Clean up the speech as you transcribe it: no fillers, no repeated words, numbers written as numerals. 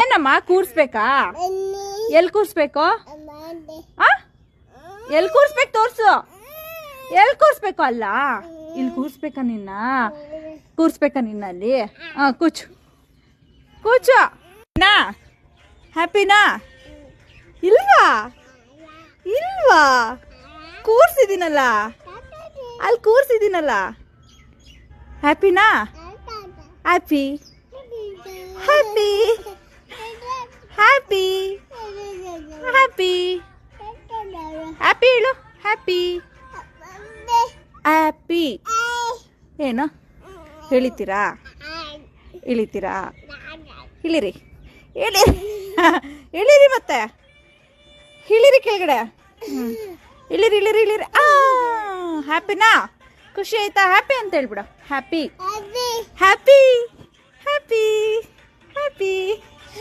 ಏನಮ್ಮ ಕೂರ್ಸ್ಬೇಕಾ? ಎಲ್ಲಿ ಕೂರ್ಸ್ಬೇಕು? ಎಲ್ಲಿ ಕೂರ್ಸ್ಬೇಕು ತೋರ್ಸು. ಎಲ್ಲಿ ಕೂರ್ಸ್ಬೇಕು? ಅಲ್ಲ ಇಲ್ಲಿ ಕೂರ್ಸ್ಬೇಕಾ ನಿನ್ನ? ಕೂರ್ಸ್ಬೇಕಾ ನಿನ್ನಲ್ಲಿ? ಕೂಚು ಕೂಚು. ಹ್ಯಾಪಿನಾ? ಇಲ್ವಾ? ಇಲ್ವಾ? ಕೂರ್ಸಿದ್ದೀನಲ್ಲ, ಅಲ್ಲಿ ಕೂರ್ಸಿದ್ದೀನಲ್ಲ. ಹ್ಯಾಪಿನಾ? Happy happy happy happy happy ಹೇಳು. ಹ್ಯಾಪಿ ಹ್ಯಾಪಿ ಏನು ಹೇಳಿತೀರಾ? ಇಳಿತೀರಾ? ಇಳಿರಿ ಇಳಿರಿ ಇಳಿರಿ, ಮತ್ತೆ ಇಳಿರಿ ಕೆಳಗಡೆ. ಇಳಿರಿ ಇಳಿರಿ ಇಳಿರಿ. ಹ್ಯಾಪಿನಾ? ಖುಷಿ ಆಯ್ತಾ? ಹ್ಯಾಪಿ ಅಂತ ಹೇಳ್ಬಿಡ. Happy happy happy happy